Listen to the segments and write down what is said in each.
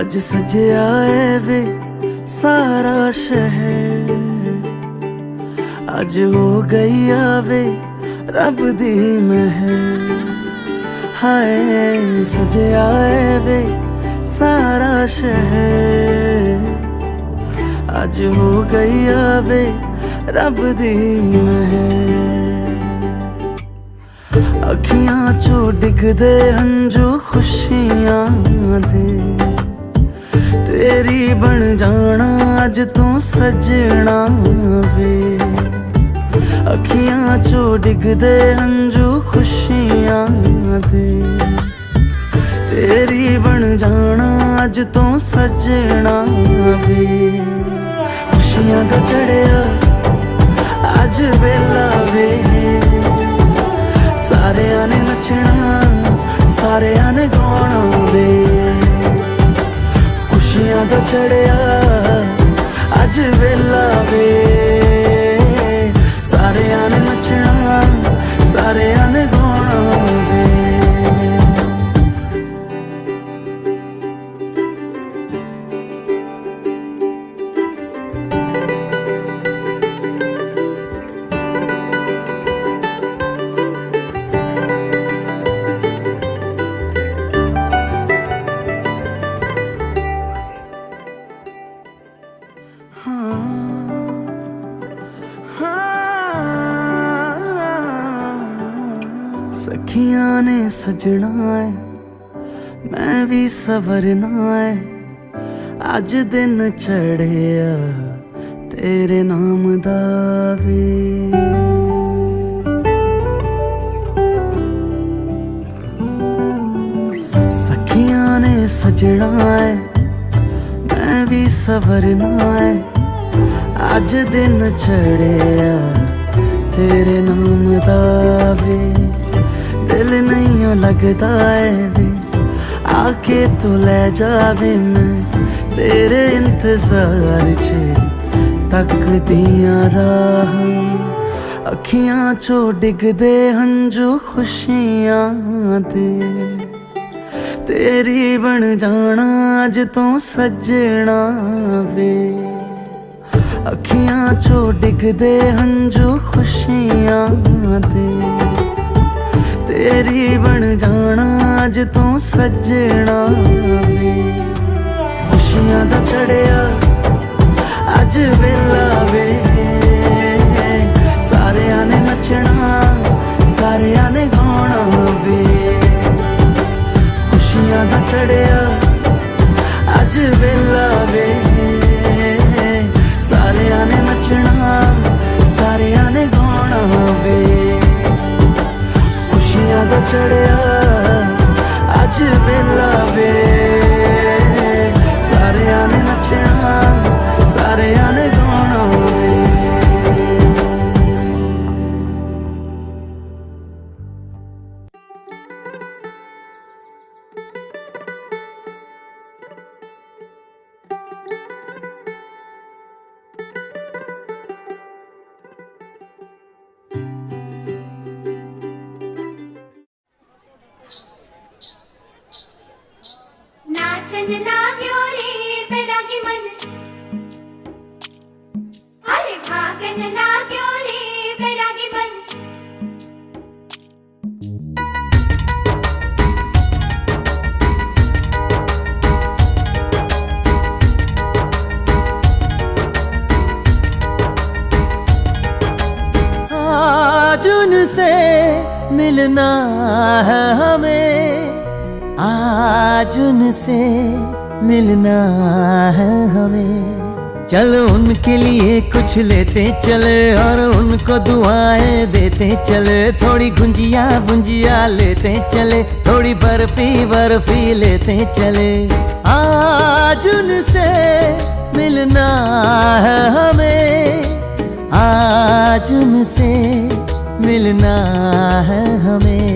अज सजया है वे सारा शहर, अज हो गई आवे रब दी महर। हाय सजया है वे सारा शहर, अज हो गई आवे रब दी महर। अखियां चो डिगदे हंजू खुशियां दे, तेरी बन जाना अज तू सजना वे। अखियां चो डिगदे हंजू खुशियां दे, तेरी बन जाना अज तू सजना वे। खुशियां दा चढ़िया अज वेला वे, सारेयां ने नचना सारेयां ने गाना वे। खुशियां दा चढ़िया अज वेला वे, सारेयां ने नचना सारेयां ने गाना वे। सखियां ने सजना है मैं भी सवरना है, अज दिन चढ़िया तेरे नाम दा वे। सखियां ने सजना है मैं भी सवरना है, अज दिन चढ़िया तेरे नाम दा वे। दिल नहीं लगता है वे आके तू ले जावे, मैं तेरे इंतजार च तक दिया राह। अखियां चो डिगदे हंजू खुशियां दे, तेरी बन जाना अज तू सजना वे। अखियां चो डिगदे हंजू खुशियां दे, तेरी बन जाना अज तू सजना वे। खुशियां दा चढ़िया अज वेला वे, सारेयां ने नचना सारेयां ने गाना वे। खुशियां दा चढ़िया अज वेला वे, सारेयां ने नचना सारेयां ने गाना वे। खुशियां दा चढ़िया अज वेला वे, सारेयां ने नचना सारेयां ने गाना वे। नाचन लाग्यो रे बैरागी मन, अरे भागन लाग्यो रे बैरागी मन। आज उनसे मिलना है हमें, आज उनसे मिलना है हमें। चल उनके लिए कुछ लेते चले और उनको दुआएं देते चले। थोड़ी गुंजिया बुंजिया लेते चले, थोड़ी बर्फी बर्फी लेते चले। आज उनसे मिलना है हमें, आज उनसे मिलना है हमें।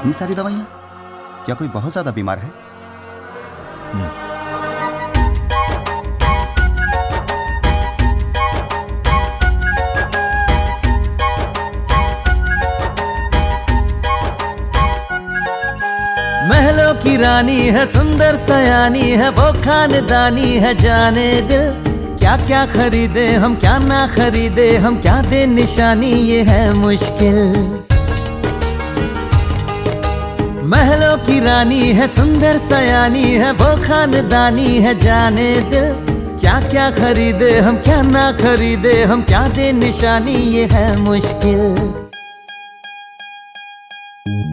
इतनी सारी दवाइयाँ? क्या कोई बहुत ज्यादा बीमार है? महलों की रानी है, सुंदर सयानी है, वो खानदानी है जाने दिल। क्या क्या खरीदे हम, क्या ना खरीदे हम, क्या दे निशानी, ये है मुश्किल। महलों की रानी है, सुंदर सयानी है, वो खानदानी है जाने दिल। क्या क्या खरीदे हम, क्या ना खरीदे हम, क्या दे निशानी, ये है मुश्किल।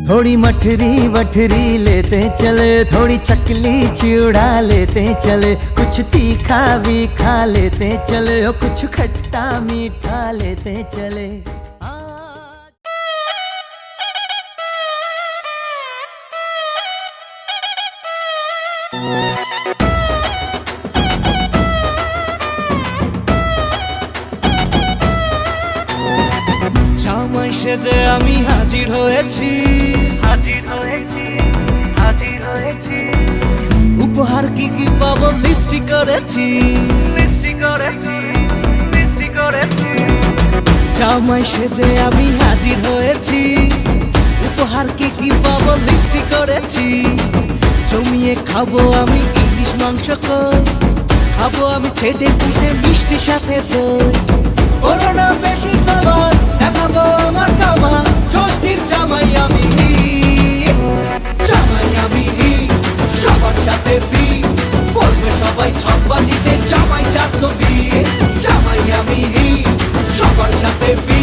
थोड़ी मठरी वठरी लेते चले, थोड़ी चकली चिड़ा लेते चले, कुछ तीखा भी खा लेते चले, और कुछ खट्टा मीठा लेते चले। জামাই সেজে আমি হাজির হয়েছি, উপহার কি কি পাবো লিস্টি করেছি। জামাই সেজে আমি হাজির হয়েছি, উপহার কি কি পাবো লিস্টি করেছি। জমিয়ে খাবো আমি ইলিশ মাংস কই, খাবো আমি ছেটে পুটে মিষ্টি সাথে দই। বলো না বেশি সাবান, দেখাবো আমার কামা, ষষ্ঠীর জামাই আমি, জামাই আমি সবার সাথে ফি, বলবে সবাই ছকবাজিতে জামাই 420। জামাই আমি সবার সাথে ফি,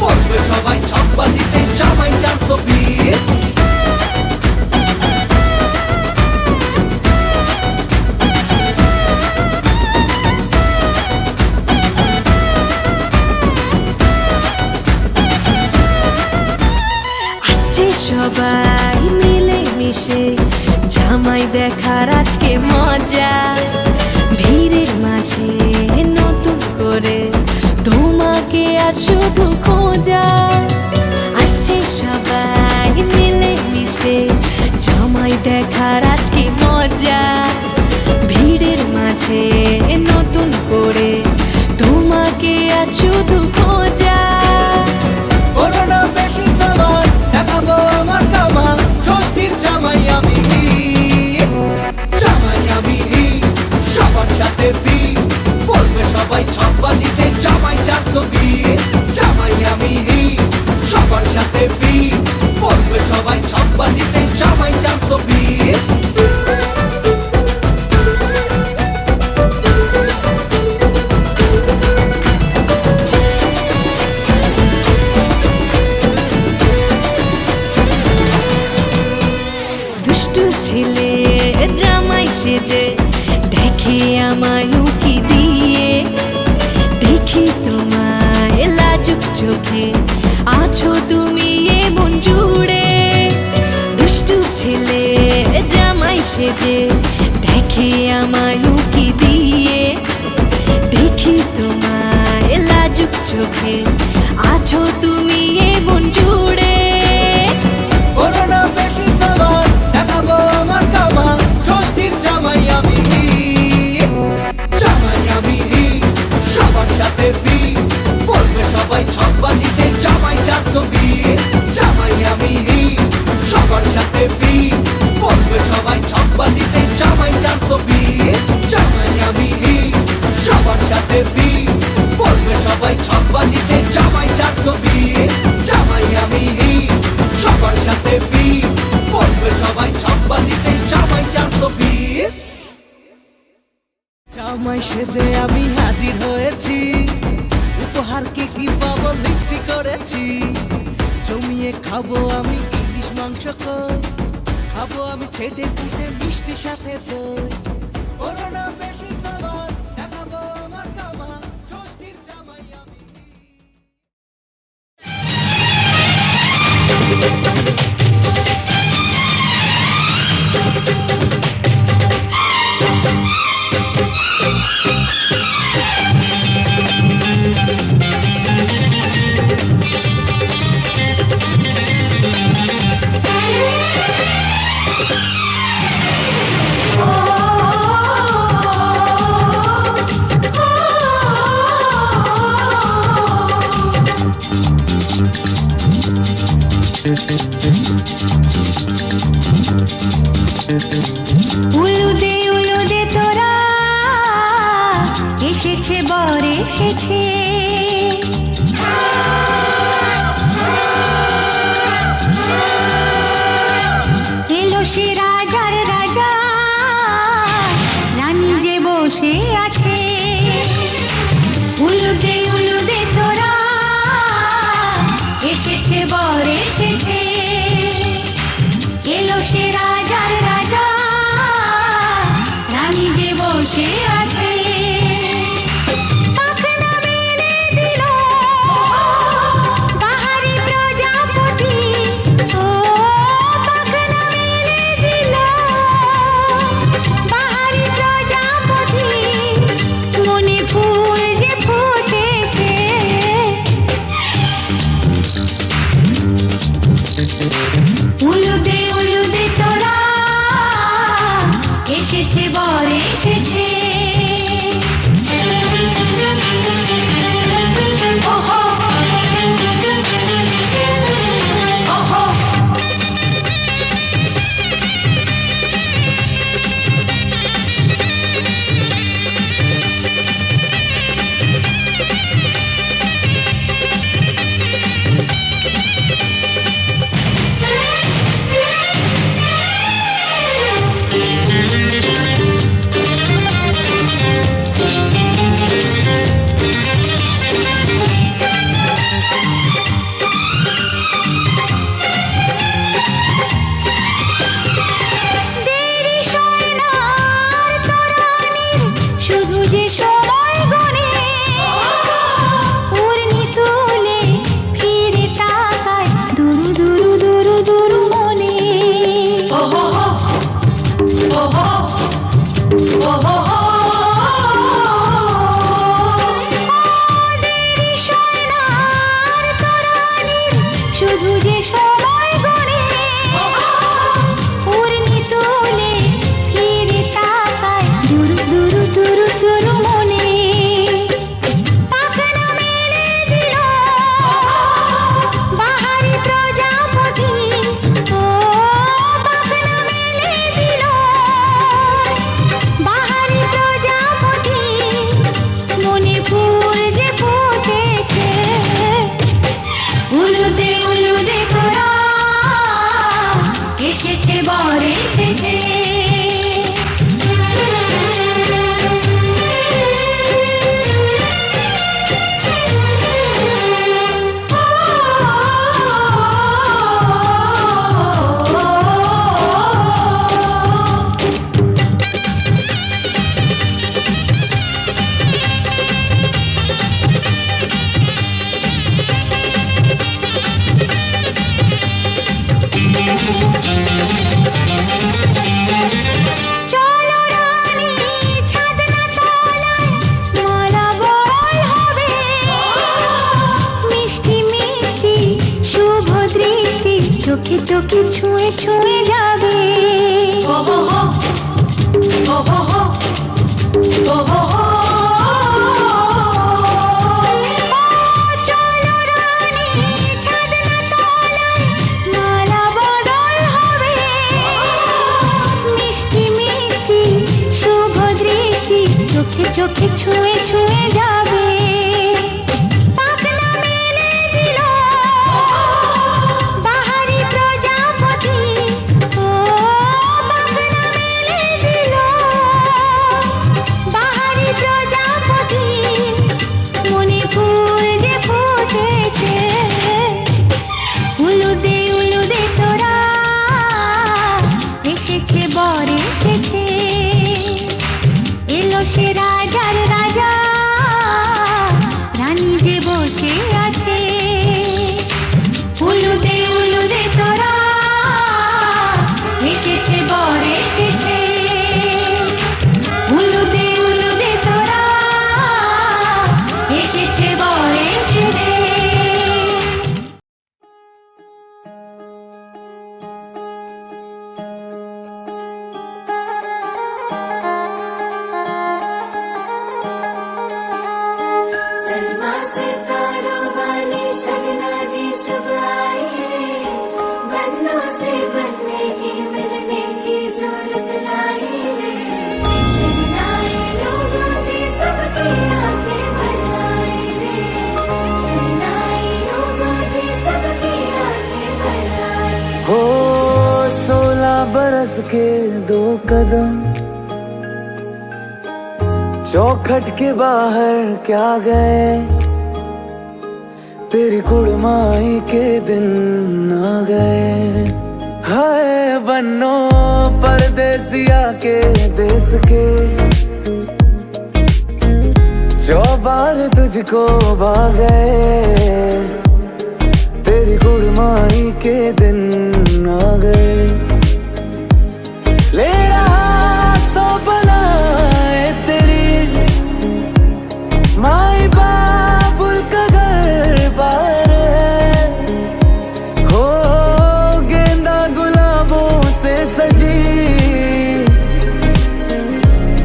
বলবে সবাই ছকবাজিতে জামাই 420। সবাই মিলে মিশে জামাই দেখার আজকে মজা, ভিড়ের মাঝে নতুন করে তোমাকে আজ শুধু খোঁজা। আসছে সবাই মিলে মিশে জামাই দেখার আজকে মজা, ভিড়ের মাঝে নতুন করে তোমাকে আজ শুধু খোঁজা। বলো না বেশি সাবান, দেখাবো আমার কামা, ষষ্ঠীর জামাই আমি, জামাই আমি সবার সাথে ফি, বলবে সবাই ছকবাজিতে জামাই 420। জামাই আমি সবার সাথে ফি, বলবে সবাই ছকবাজিতে জামাই 420। ছেলে জামাই সেজে দেখে আমায় উকি দিয়ে, দেখি তোমায় লাজুক চোখে আছো তুমি এমন জুড়ে। দুষ্টু ছেলে জামাই সেজে দেখে আমায় উকি দিয়ে, দেখি তোমায় লাজুক চোখে আছো তুমি এমন জুড়ে। বলো না বেশি সাবান, দেখাবো আমার কামা, ষষ্ঠীর জামাই আমি, জামাই আমি সবার সাথে ফি, বলবে সবাই ছকবাজিতে জামাই 420। জামাই আমি সবার সাথে ফি, বলবে সবাই ছকবাজিতে জামাই 420। জামাই আমি সবার সাথে ফি, বলবে সবাই ছকবাজিতে জামাই 420। জামাই আমি সবার সাথে ফি, বলবে সবাই ছকবাজিতে জামাই 420। জামাই সেজে আমি হাজির হয়েছি, উপহার কি কি পাবো লিস্টি করেছি। জমিয়ে খাবো আমি ইলিশ মাংস কই, খাবো আমি ছেটে পুটে মিষ্টি সাথে দই। বলো না বেশি সাবান, দেখাবো আমার কামা, ষষ্ঠীর জামাই আমি। উলুদে তোরা এসেছে বর এসেছে এলো সে রাজার রাজা রানী যে বসে আছে উলুদে তোরা এসেছে বর এসেছে এলো সে রাজার রাজা রানী যে বসে আছে পাখনা মেলে দিল বাহারি প্রজাপতি ও পাখনা মেলে দিল বাহারি প্রজাপতি মনে ফুল যে ফুটেছে উলুদে তোরা এসেছে বর এসেছে ওহো ওহো দেরি সোনার তরানির শুধু যে সময় গনে পূর্ণি তুলে ফিরে তাকায় দুরু মনে ওহো ওহো ওহো দেরি সোনার তরানির শুধু যে সময় গনে পূর্ণি তুলে ফিরে তাকায় দুরু মনে পাখনা মেলে দিল বাহারি প্রজাপতি ও পাখনা মেলে দিল বাহারি প্রজাপতি মনে ফুল যে ফুটেছে উলুদে তোরা এসেছে বর এসেছে চলো রানী ছাদনা তলায় মালা বড়াই হবে মিষ্টি মিষ্টি শুভ দৃষ্টি চোখে চোখে ছুঁয়ে ছুঁয়ে যাবে ওহো ওহো ওহো চলো রানী ছাদনা তলায় মালা বদল হবে মিষ্টি মিষ্টি শুভ দৃষ্টি চোখে চোখে ছুঁয়ে ছুঁয়ে যাবে পাখনা মেলে দিল বাহারি প্রজাপতি ও পাখনা মেলে দিল বাহারি প্রজাপতি মনে ফুল যে ফুটেছে উলুদে তোরা এসেছে বর এসেছে এলো সে রাজার রাজা बरस के 2 कदम, चौखट के बाहर क्या गए, तेरी कुड़माई के दिन आ गए। हाय बन्नो परदेसिया के देश के, चौबार तुझको भागे, तेरी कुड़माई के दिन आ गए। ले रहा सो बनाए तेरी माई बाबुल का घर बार है, हो गेंदा गुलाबों से सजी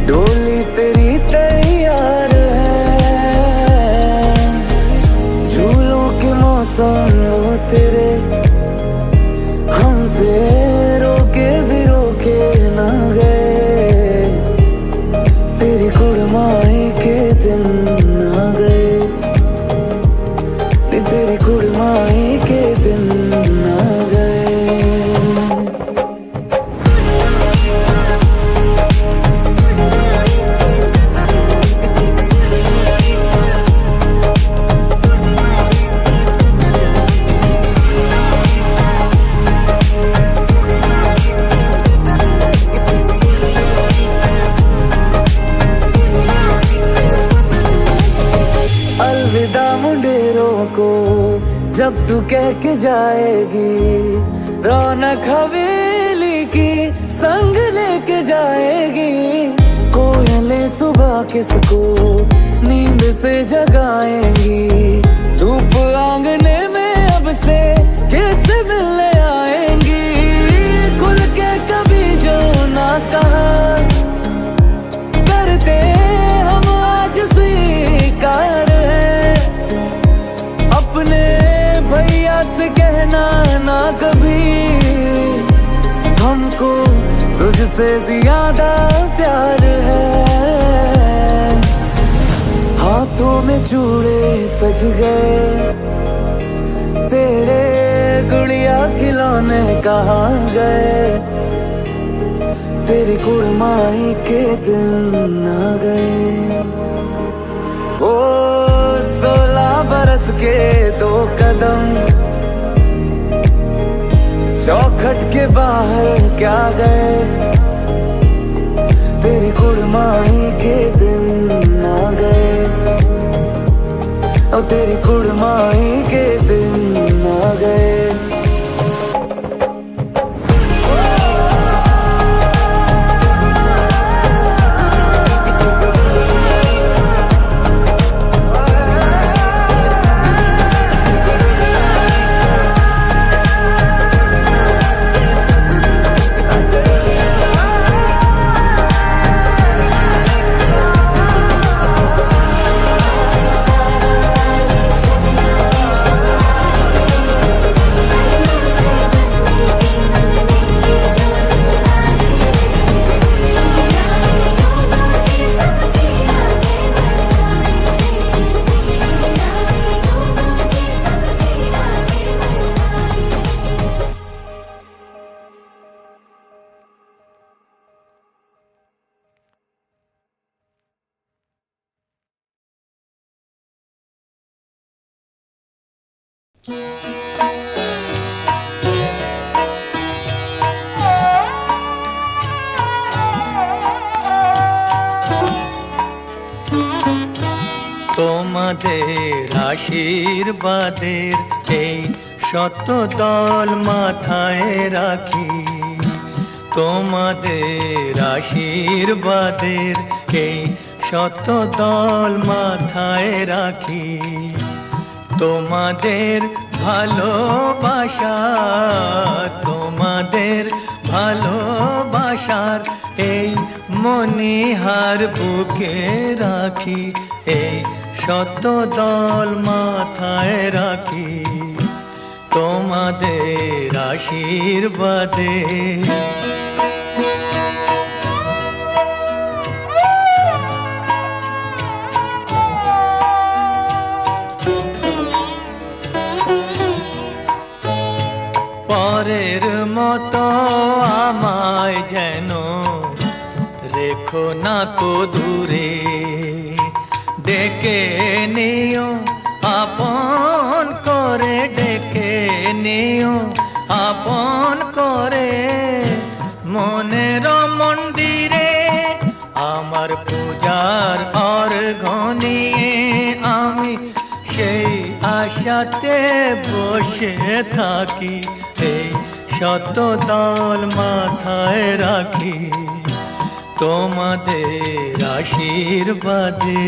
डोली तेरी तैयार है। झूलों के मौसम वो तेरे हमसे रोके भी रोके ना गए, तेरी कुड़माई के दिन आ गए, तेरी कुड़माई के दिन आ गए। अलविदा मुंडेरों को जब तू कह के जाएगी, रौनक हवेली की संग लेके जाएगी। कोयलें सुबह किसको नींद से जगाएंगी, धूप आंगने में अब से कैसे मिलने आएंगी। खुल के कभी जो ना कहा करते हम आज स्वीकार है, अपने भैया से कहना ना कभी, हमको तुझसे ज्यादा प्यार है। हाथों में चूड़े सज गए, तेरे गुड़िया खिलौने कहाँ गए, तेरी कुड़माई के दिन आ गए। ओ 16 बरस के 2 कदम, चौखट के बाहर क्या गए, तेरी कुड़माई के दिन आ गए, और तेरी कुड़माई के दिन आ गए। তোমাদের আশীর্বাদের এই শত দল মাথায় রাখি, তোমাদের আশীর্বাদের এই শত দল মাথায় রাখি। তোমাদের ভালোবাসা, তোমাদের ভালোবাসার এই মনিহার বুকে রাখি, এই শত দল মাথায় রাখি, তোমাদের আশীর্বাদে। পরের মতো আমায় যেন রেখো না তো দূরে, ডেকে নিও আপন করে, ডেকে নিও আপন করে। মনের মন্দিরে আমার পূজার অর্ঘ্য নিয়ে আমি সেই আশাতে বসে থাকি, এই শত দল মাথায় রাখি তোমাদের আশীর্বাদে।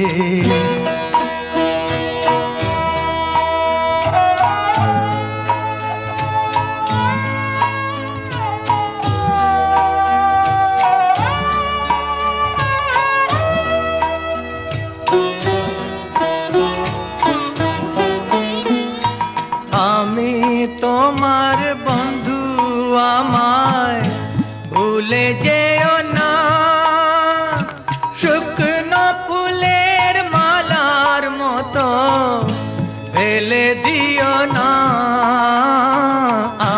আমি তোমার বন্ধু, আমায় ভুলে যেও না, শুকনো ফুলের মালার মতো ফেলে দিও না।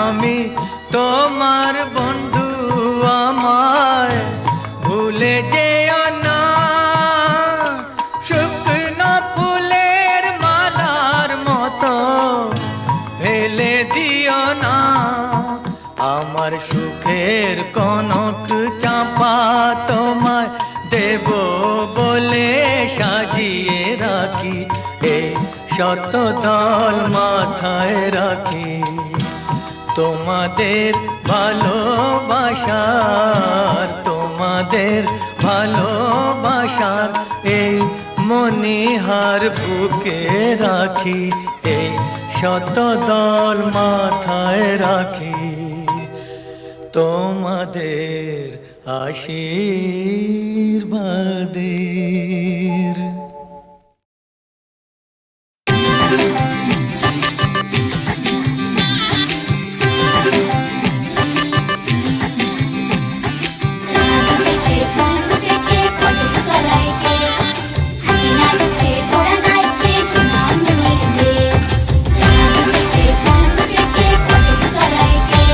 আমি তোমার বন্ধু, আমায় ভুলে যেও না, শুকনো ফুলের মালার মতো ফেলে দিও না। আমার সুখের কনক চাপা তোমায় দেব বলে সাজিয়ে রাখি, এই শত দল মাথায় রাখি তোমাদের ভালোবাসার, তোমাদের ভালোবাসার এই মনিহার বুকে রাখি, এই শত দল মাথায় রাখি তোমাদের আশীর্বাদের। চাঁদ উঠেছে, ফুল ফুটেছে, কদম তলায় কে হাতি নাচছে, ঘোড়া নাচছে, সোনামণির মেয়ে। চাঁদ উঠেছে, ফুল ফুটেছে, কদম তলায় কে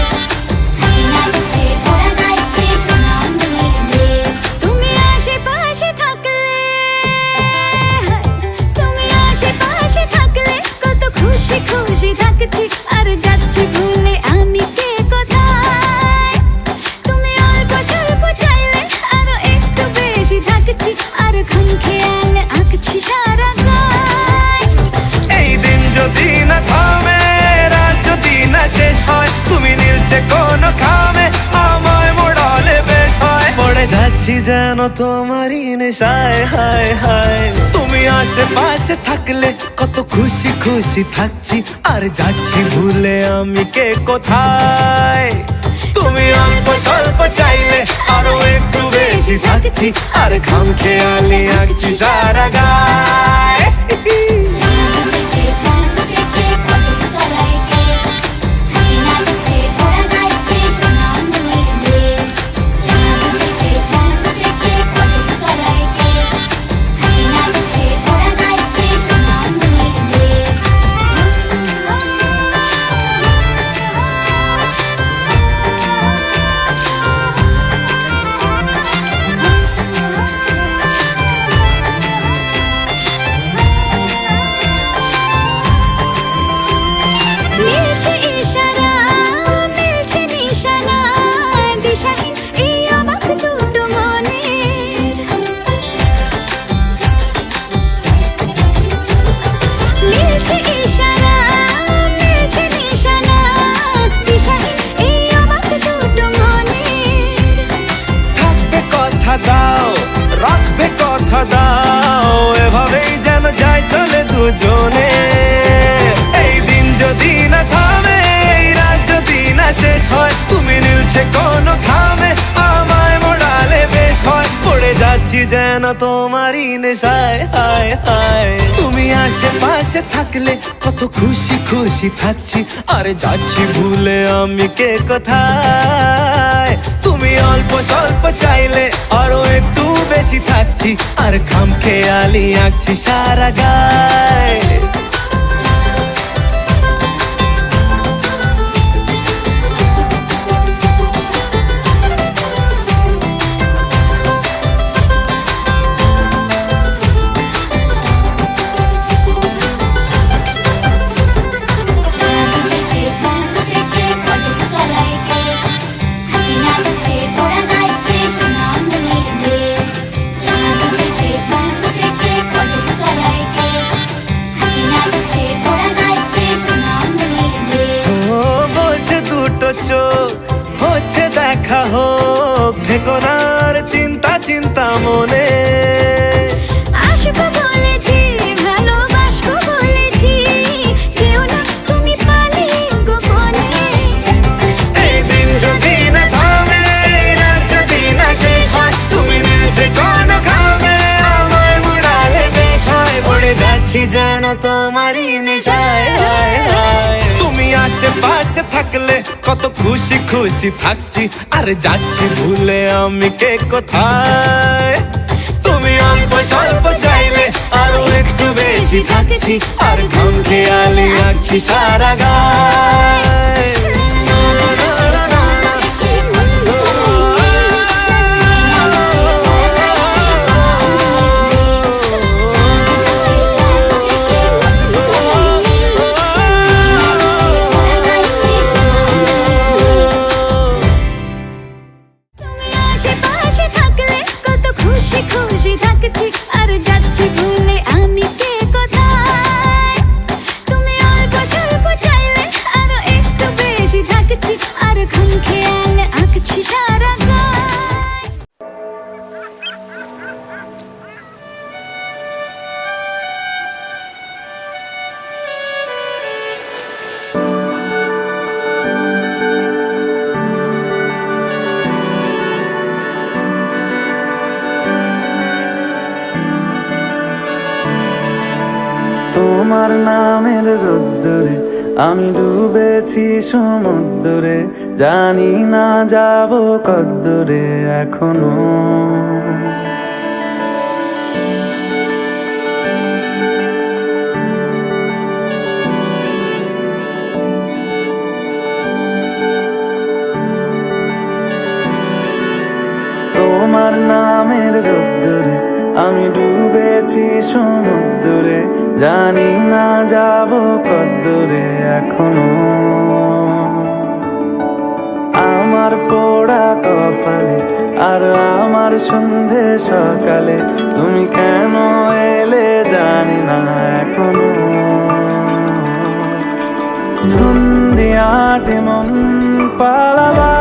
হাতি নাচছে, ঘোড়া নাচছে, সোনামণির মেয়ে। তুমি আশেপাশে থাকলে, তুমি আশেপাশে থাকলে কত খুশি খুশি থাকছি, আর যাচ্ছি ভুলে আমি কে কোথায়। তুমি অল্প স্বল্প চাইলে আরো একটু বেশি থাকছি, আর খাম খেয়ালে আঁকছি সারা গায়। এই দিন যদি না থামে, রাত যদি না শেষ হয়, তুমি নীলছে কোন খামে, আমায় মোড়ালে বেশ হয়। পড়ে যাচ্ছি যেন তোমারই নেশায়, হায় হায়। তুমি আশেপাশে থাকলে কত খুশি খুশি থাকছি, আর যাচ্ছি ভুলে আমি কে কোথায়। তুমি অল্প স্বল্প চাইলে আরো একটু বেশি থাকছি, আর খাম খেয়ালি আঁকছি সারা গায়। চাঁদ উঠেছে, ফুল ফুটেছে, কদম তলায় কে হাতি নাচছে, ঘোড়া নাচছে, সোনামণির মেয়ে। চাঁদ উঠেছে, ফুল ফুটেছে, কদম তলায় কে হাতি নাচছে, ঘোড়া নাচছে, সোনামণির মেয়ে। মিলছে ইশারা, মিলছে নিশানা, দিশাহীন এই অবাক দুটো মনের। মিলছে ইশারা, মিলছে নিশানা, দিশাহীন এই অবাক দুটো মনের। থাকবে কথা দাও, রাখবে কথা দাও, এভাবেই যেন যায় চলে দুজনে। এই দিন যদি না থামে, এই রাত যদি না শেষ হয়, তুমি নীলছে কোন খামে, আমায় মোড়ালে বেশ হয়। পড়ে যাচ্ছি যেন তোমারই নেশায়, হায় হায়। তুমি আশেপাশে থাকলে কত খুশি খুশি থাকছি, আর যাচ্ছি ভুলে আমি কে কোথায়। তুমি অল্প স্বল্প চাইলে আরো একটু বেশি থাকছি, আর খাম খেয়ালি আঁকছি সারা গায়। ইচ্ছে দেখা হোক, থেকো না আর চিন্তা চিন্তা মনে। আসবো বলেছি, ভালোবাসবো বলেছি, যেও না তুমি পালিয়ে গোপনে। এই দিন যদি না থামে, এই রাত যদি না শেষ হয়, তুমি নিচে কোনো খাবে আমায় মুড়ালে বেশ হয়। পড়ে যাচ্ছি যেন তোমারই নেশায়, হায় হায়। তুমি আশেপাশে থাকলে কত খুশি খুশি থাকছি, আর যাচ্ছি ভুলে আমি কে কোথায়। তুমি অল্প স্বল্প চাইলে আরো একটু বেশি থাকছি, আর ঘুম খেয়ালি রাখছি সারা গায়। আশেপাশে থাকলে কত খুশি খুশি থাকছি, আর যাচ্ছি ভুলে আমি কে কোথায়। তুমি অল্প স্বল্প চাইলে আরো একটু বেশি থাকছি, আর ঘুম খেয়ালে আঁকছি সারা গায়। তোমার নামের রোদ্দুরে আমি ডুবেছি সমুদ্রে, জানি না যাব কদ্দুরে এখনো। তোমার নামের রোদ্দুরে আমি ডুবেছি সমুদ্রে, জানি না যাব কদ্দুরে এখনো। আমার পোড়া কপালে আর আমার সন্ধে সকালে, তুমি কেন এলে জানি না এখনো। ধুন্দিয়াটে মন পালাবা,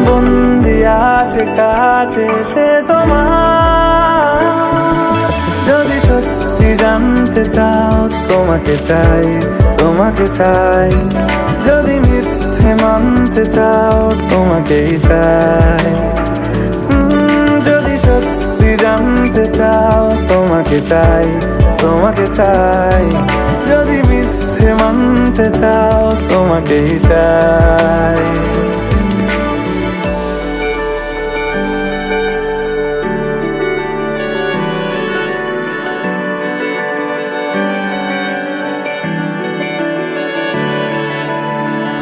বন্দি আছে কাছে সে তোমার। যদি সত্যি জানতে চাও তোমাকে চাই, তোমাকে চাই। যদি মিথ্যে মানতে চাও তোমাকেই চাই। যদি সত্যি জানতে চাও তোমাকে চাই, তোমাকে চাই। যদি মিথ্যে মানতে চাও তোমাকেই চাই।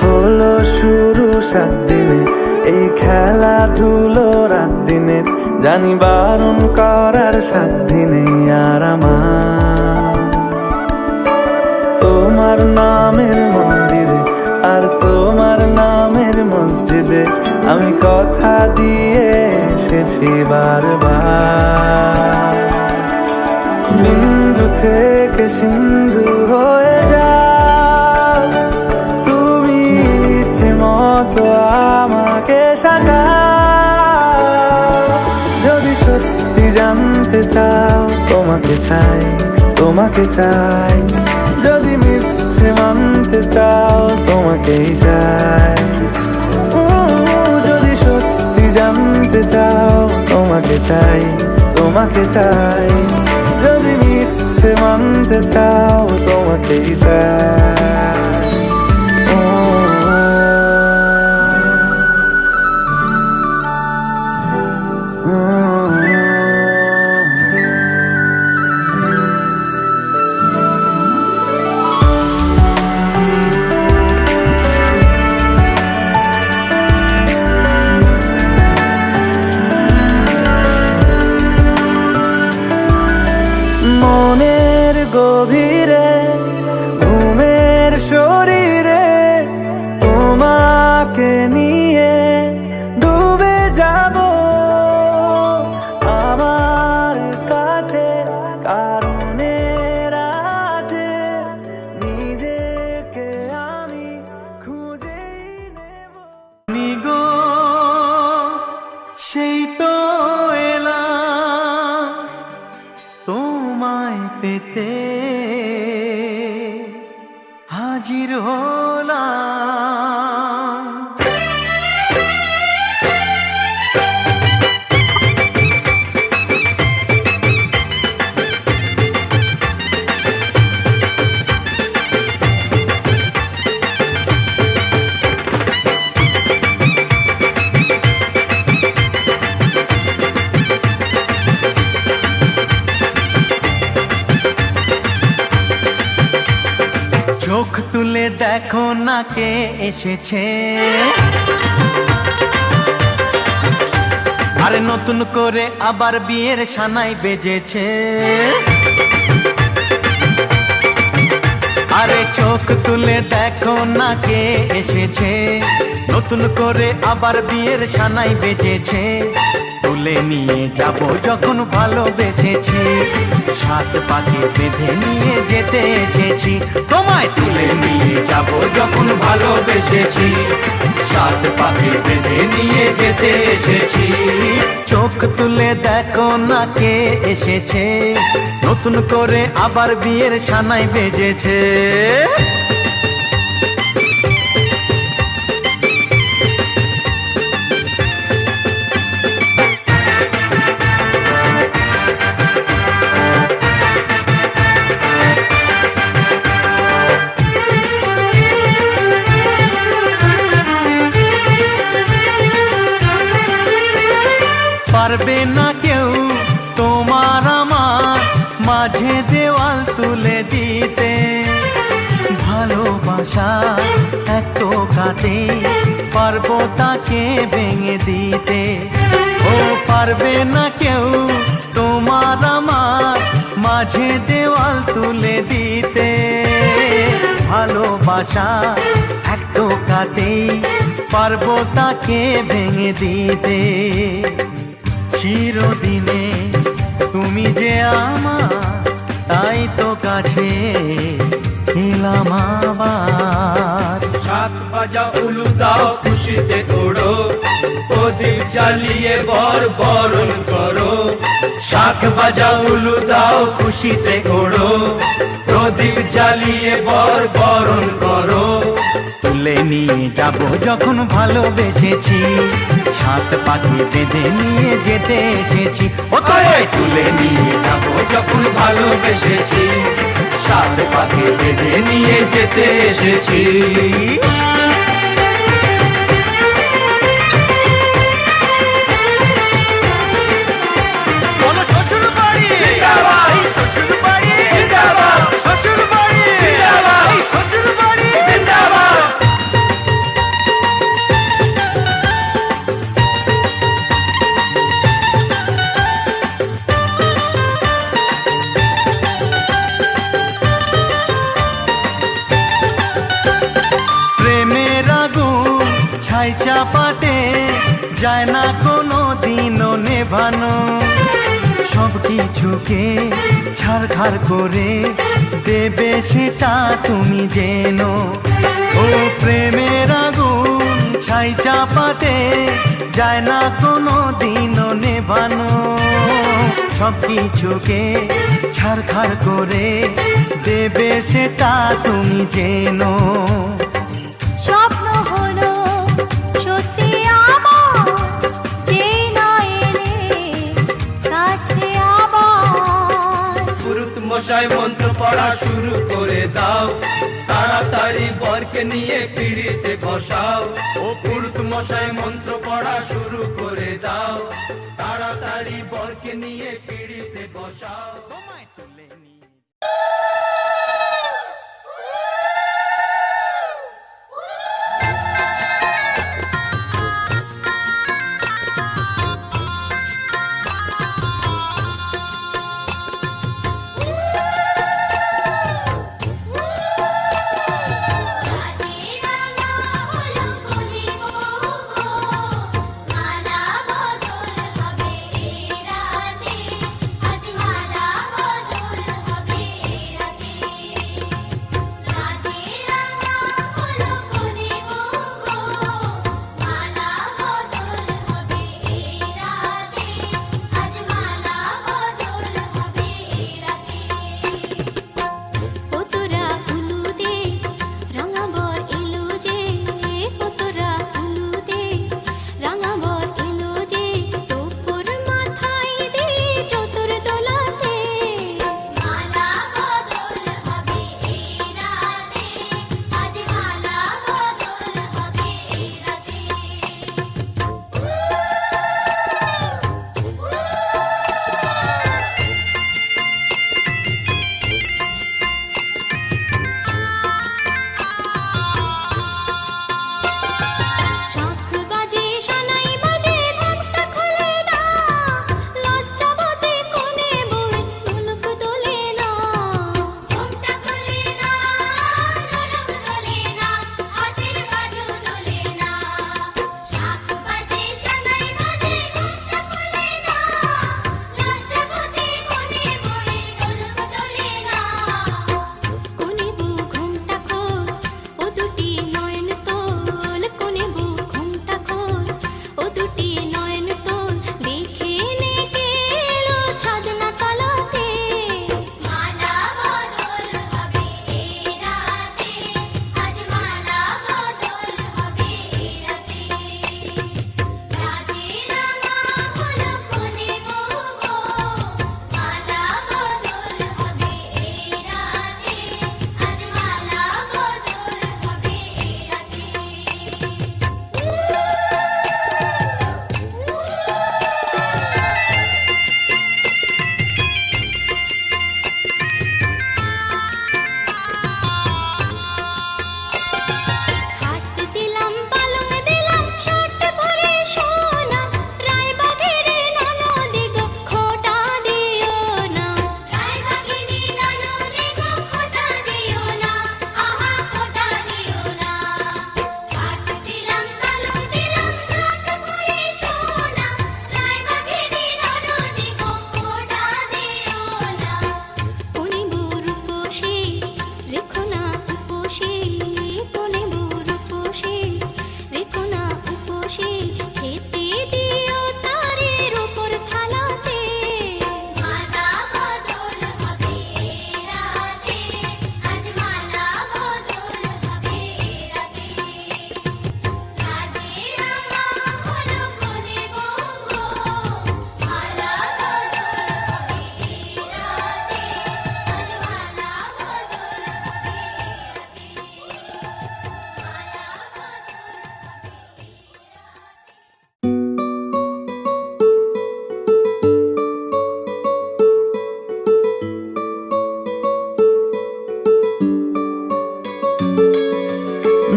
হলো শুরু 7 দিনে এই খেলাধুলো রাত দিনের, জানি বারণ করার সাধ্য নেই আর আমার। তোমার নামের মন্দিরে আর তোমার নামের মসজিদে আমি কথা দিয়ে এসেছি বারবার। বিন্দু থেকে সিন্ধু হয়ে যাও তুমি, ইচ্ছে মতো আমাকে সাজাও। যদি সত্যি জানতে চাও তোমাকে চাই, তোমাকে চাই। যদি মিথ্যে মানতে চাও তোমাকেই চাই। যদি সত্যি জানতে চাও তোমাকে চাই, তোমাকে চাই। যদি মিথ্যে মানতে চাও তোমাকেই চাই। মনের গভীরে ঘুমের শরীরে তোমাকে নিয়ে ডুবে যাব আমার কাছে। কারণের আছে নিজেকে আমি খুঁজেই হাজির হলাম। চোখ তুলে দেখো না কে এসেছে, আরে নতুন করে আবার বিয়ের সানাই বেজেছে। আরে চোখ তুলে দেখো না কে এসেছে, নতুন করে আবার বিয়ের সানাই বেজেছে। তুলে নিয়ে যাব যখন ভালোবেসেছি, সাত পাকে বেঁধে নিয়ে যেতে এসেছি। তোমায় তুলে নিয়ে যাব যখন ভালোবেসেছি, সাত পাকে বেঁধে নিয়ে যেতে এসেছি। চোখ তুলে দেখো না কে এসেছে, নতুন করে আবার বিয়ের সানাই বেজেছে। পারবে না কেউ তোমার আমার মাঝে দেওয়াল তুলে দিতে, ভালোবাসা এত কাটে পারবো তাকে ভেঙে দিতে। ও পারবে না কেউ তোমার আমার মাঝে দেওয়াল তুলে দিতে, ভালোবাসা এত কাটে পারবো তাকে ভেঙে দিতে। চিরদিনে তুমি যে আমার, তাই তো কাছে এলাম আবার। সাত বাজা উলু দাও খুশিতে ওড়ো, প্রদীপ জ্বালিয়ে বরণ করো। শাক বাজা উলু দাও খুশিতে ওড়ো, প্রদীপ জ্বালিয়ে বরণ করো। তুলে নিয়ে যাব যখন ভালোবেসেছি, সাত পাখি বেঁধে নিয়ে যেতে এসেছি। ও তোমায় তুলে নিয়ে যাব যখন ভালোবেসেছি, সাত পাকে বেঁধে নিয়ে যেতে এসেছি। বলো শ্বশুর বাড়ি জিন্দাবাদ, শ্বশুর বাড়ি জিন্দাবাদ, শ্বশুর বাড়ি জিন্দাবাদ, শ্বশুর বাড়ি জিন্দাবাদ। প্রেমের আগুন ছাই চাপাতে যায় না কোনো দিনও নেভানো, সব কিছুকে ছাড়খাড় করে দেবে সেটা তুমি জেনো। ও প্রেমের আগুন ছাই চাপাতে যায় না কোনো দিনও নেভানো, সব কিছুকে ছাড়খাড় করে দেবে সেটা তুমি জেনো। স্বপ্ন হলো সত্যি আমার, যে না এলে কাছে আবার। পুরুত মশাই মন্ত্র পড়া শুরু করে দাও, তাড়াতাড়ি বরকে নিয়ে পিড়িতে বসাও। ও পুরুত মশাই মন্ত্র পড়া শুরু করে দাও, তাড়াতাড়ি বরকে নিয়ে পিড়িতে বসাও। রাঙা হলো কহিব গো, মালা বদল হবে এ রাতে, আজ মালা বদল হবে এ রাতে।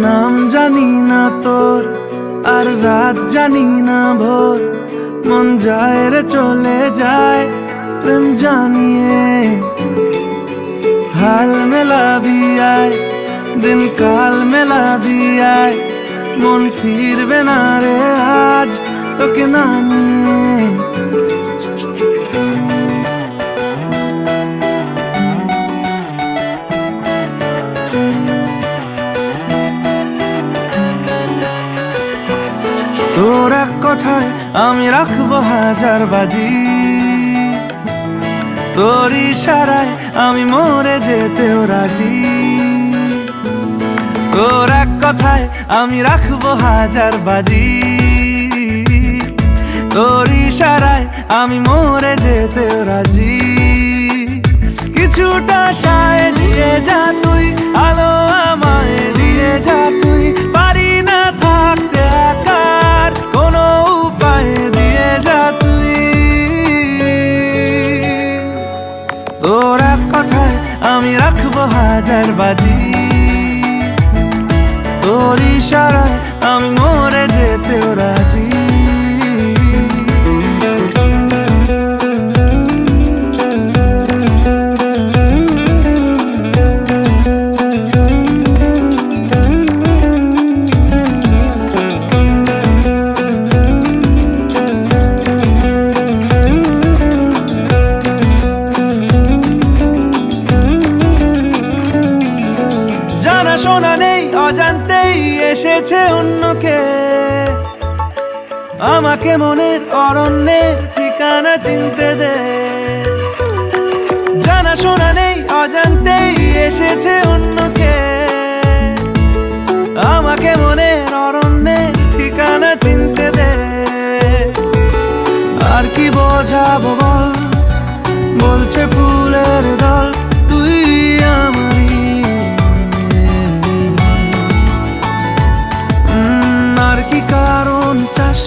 নাম জানি না তোর আর রাত জানি না ভোর, মন যায় রে চলে যায় প্রেম জানিয়ে। হাল মেলাবি আয়, দিন কাল মেলাবি আয়, মন ফিরবে না রে আজ তোকে না নিয়ে। তোর এক কথায় আমি রাখবো হাজার বাজি, তোর ইশারায় আমি মরে যেতেও রাজি। তোর এক কথায় আমি রাখবো হাজার বাজি, তোর ইশারায় আমি মরে যেতেও রাজি। কিছুটা সায় দিয়ে যা তুই, আলো আমায় দিয়ে যা তুই, পারি না থাকতে একার কোনো উপায় দিয়ে যা তুই। তোর এক কথায় আমি রাখবো হাজার বাজি, তোর ইশারায় আমি মরে যেতেও রাজি। জানা শোনা নেই অজান্তেই এসেছে অন্যকে, আমাকে মনের অরণ্যের ঠিকানা চিনতে দে। জানা শোনা নেই অজান্তেই এসেছে অন্যকে, আমাকে মনের অরণ্যের ঠিকানা চিনতে দে। আর কি বোঝাবো বল, বলছে ফুলের দল তুই আমারই। আর কি কারণ চাস,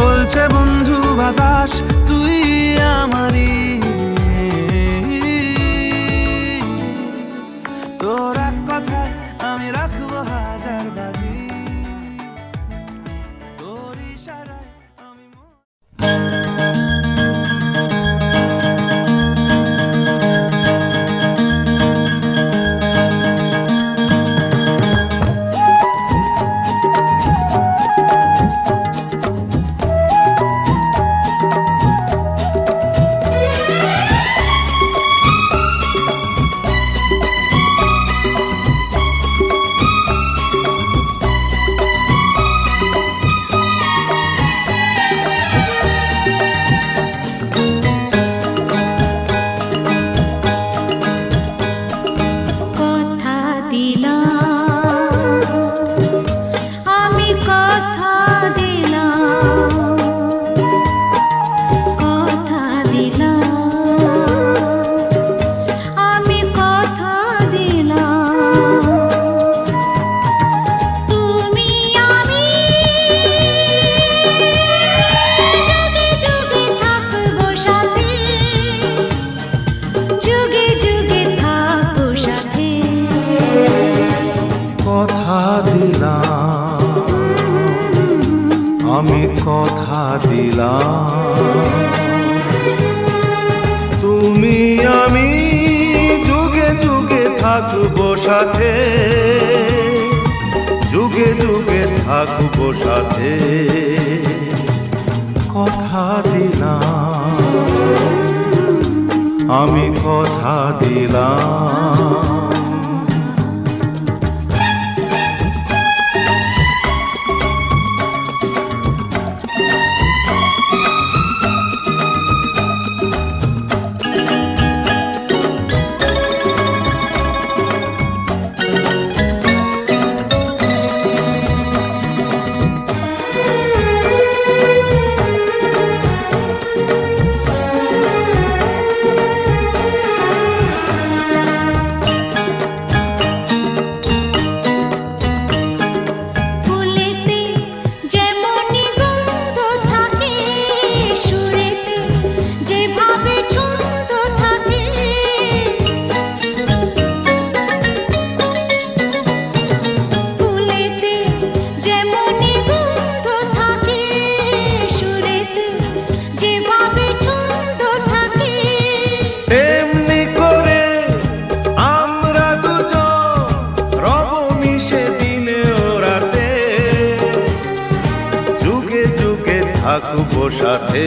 বলছে বন্ধু বাতাস তুই আমারই। তোর এক কথায় আমি রাখবো হাজার বাজি, তোর ইশারায় আমি কথা দিলাম, তুমি আমি যুগে যুগে থাকবো সাথে, যুগে যুগে থাকবো সাথে। কথা দিলাম, আমি কথা দিলাম। থাকবো সাথে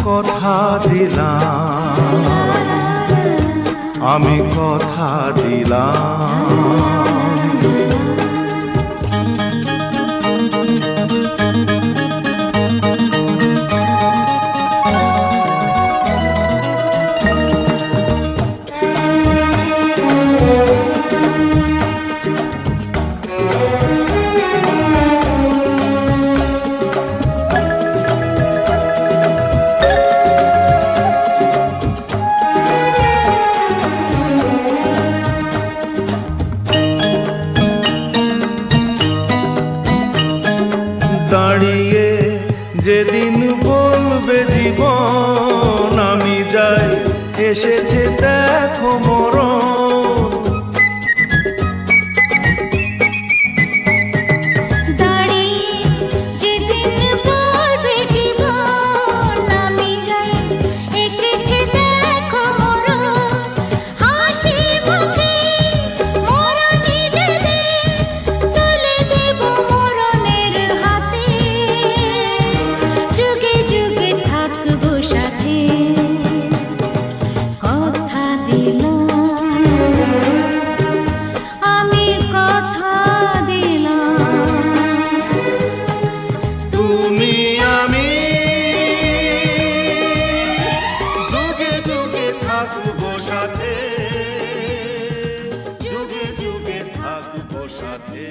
কথা দিলাম আমি কথা দিলাম দাঁড়িয়ে যেদিন বলবে জীবন আমি যাই এসেছে দেখো মরণ দাঁড়িয়ে যেদিন বলবে জীবন আমি যাই এসেছে দেখো মরণ হাসি মুখে মরণে দে তুলে দেব মরণের হাতে যুগে যুগে থাকবো সাথে কথা দিলাম আমি কথা দিলাম তুমি আমি যুগে যুগে থাকবো সাথে যুগে যুগে থাকবো সাথে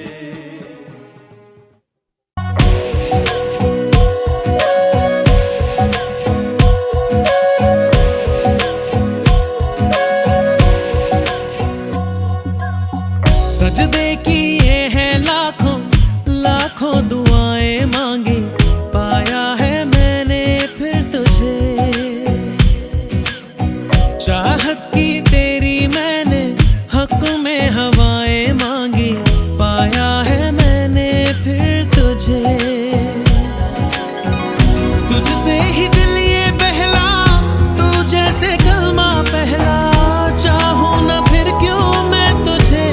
सजदे किए हैं लाखों लाखों दुआएं मांगी पाया है मैंने फिर तुझे चाहत की तेरी मैंने हक में हवाएं मांगी पाया है मैंने फिर तुझे तुझसे ही दिल ये बहला तू जैसे कलमा पहला चाहूं ना फिर क्यों मैं तुझे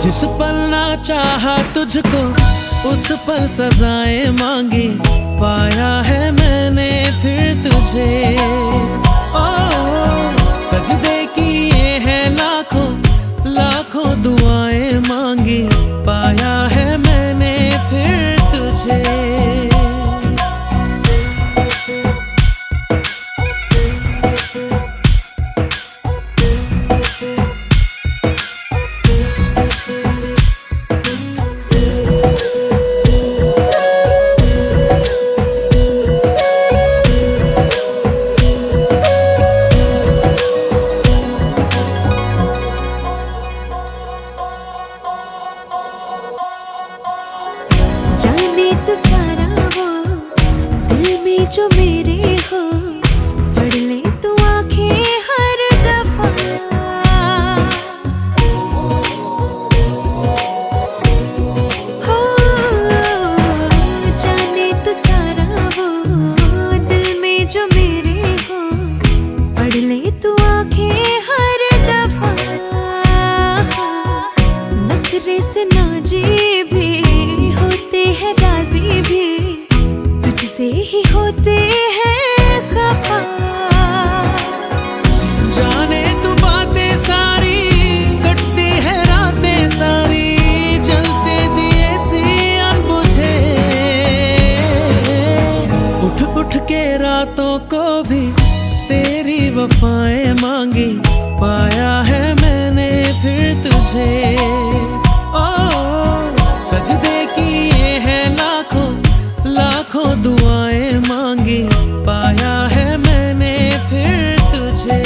जिस पल ना चाहा तुझको उस पल सजाएं मांगी पाया है मैंने फिर तुझे ओ सजदे किए हैं लाखों लाखों दुआएं मांगी पाया है मैंने फिर तुझे जाने तो सारा वो दिल में जो मेरे हो पढ़ ले तू आंखें हर दफा हो जाने तो सारा वो दिल में जो मेरे हो पढ़ ले तू आंखें हर दफा नखरे से नाजी भी होते हैं राजी भी तुझसे ही होते हैं खफा जाने तू बातें सारी कटती है रातें सारी जलते दिए सी अनबुझे उठ उठ के रातों को भी तेरी वफाएं मांगी पाया है मैंने फिर तुझे ओ सजदे किए हैं लाखों लाखों दुआएं मांगी पाया है मैंने फिर तुझे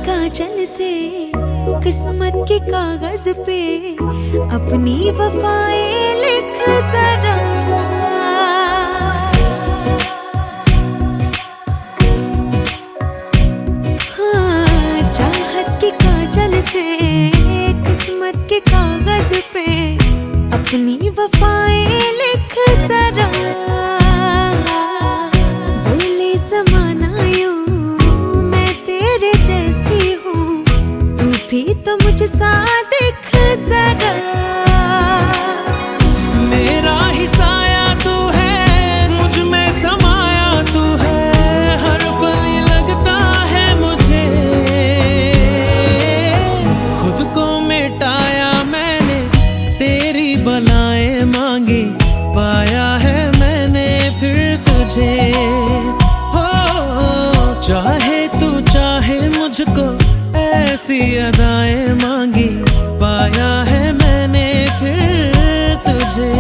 काजल से किस्मत के कागज पे अपनी वफाएं लिख जरा बातें लिख जरा, बोले ज़माना यूं मैं तेरे जैसी हूँ, तू भी तो मुझसा दिख जरा। मेरा ही साया तू है, मुझ में समाया तू है, हर पल ये लगता है मुझे खुद को मिटाया मैंने, तेरी बलाएं मांगी, पाया है मैंने फिर तुझे। हो चाहे तू चाहे मुझको, ऐसी अदाएं मांगी, पाया है मैंने फिर तुझे।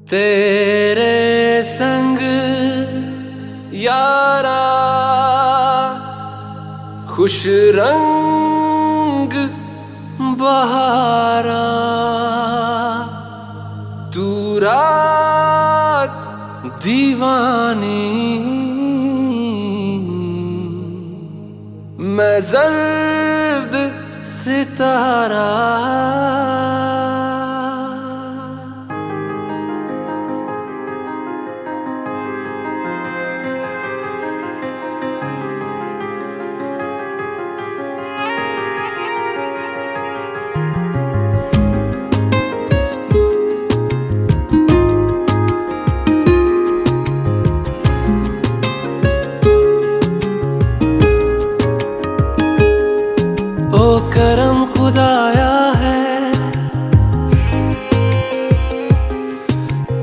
तेरे संग यारा खुश रंग बहारा, तू रात दीवानी, मैं जर्द सितारा। ओ करम खुदाया है,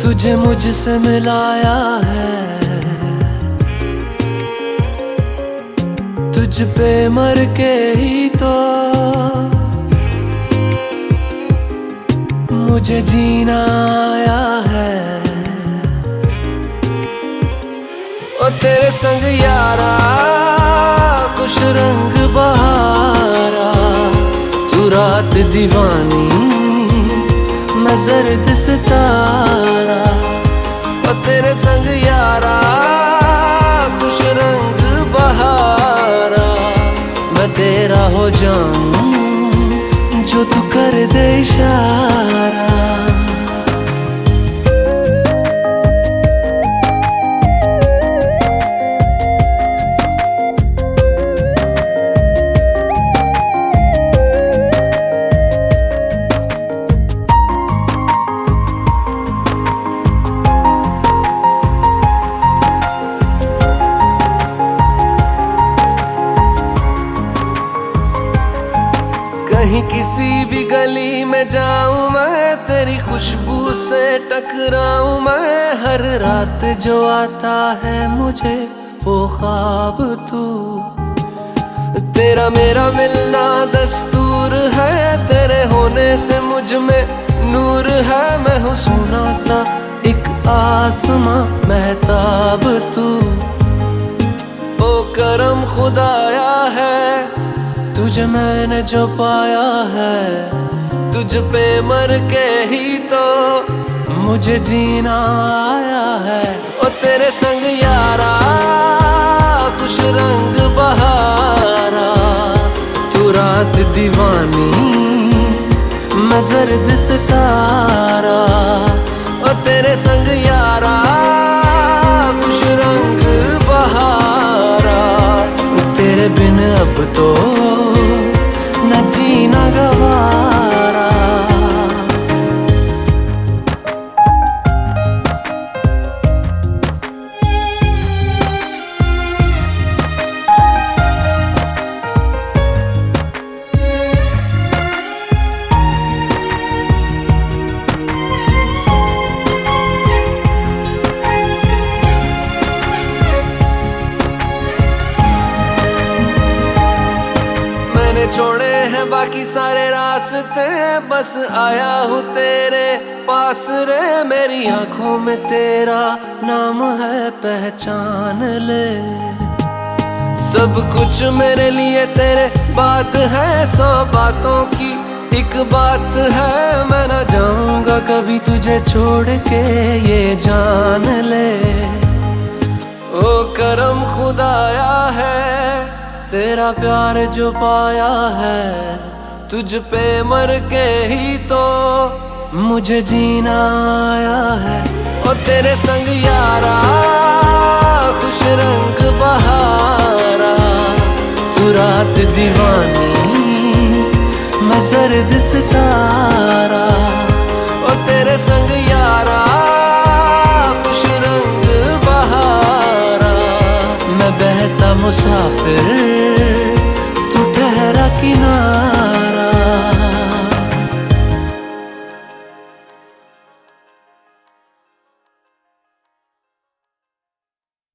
तुझे मुझसे मिलाया है, तुझ पे मर के ही तो मुझे जीना आया है। ओ तेरे संग यारा खुश रंग बहारा, तू रात दीवानी, मैं जर्द सितारा। ओ तेरे संग यारा खुश रंग बहारा, मैं तेरा हो जाऊं जो तू कर दे इशारा। कहीं किसी भी गली में जाऊं मैं, तेरी खुशबू से टकराऊं मैं, हर रात जो आता है मुझे वो ख्वाब तू, तेरा मेरा मिलना दस्तूर है, तेरे होने से मुझ में नूर है, मैं हूँ सोना सा एक आसमां महताब तू। ओ करम खुदाया है, तुझे मैंने जो पाया है, तुझ पे मर के ही तो मुझे जीना आया है। ओ तेरे संग यारा खुश रंग बहारा, तू रात दीवानी, मैं जर्द सितारा। ओ तेरे संग यारा खुश रंग बहारा, तेरे बिन अब तो न जीना गवारा। छोड़े हैं बाकी सारे रास्ते, बस आया हूँ तेरे पास रे, मेरी आंखों में तेरा नाम है पहचान ले। सब कुछ मेरे लिए तेरे बात है, 100 बातों की एक बात है। मैं ना जाऊंगा कभी तुझे छोड़ के, ये जान ले। ओ करम खुदाया है तेरा प्यार जो पाया है, तुझ पे मर के ही तो मुझे जीना आया है। ओ तेरे संग यारा खुश रंग बहारा, तू रात दीवानी मैं जर्द सितारा। ओ तेरे संग यारा खुश रंग बहारा, मैं बहता मुसाफिर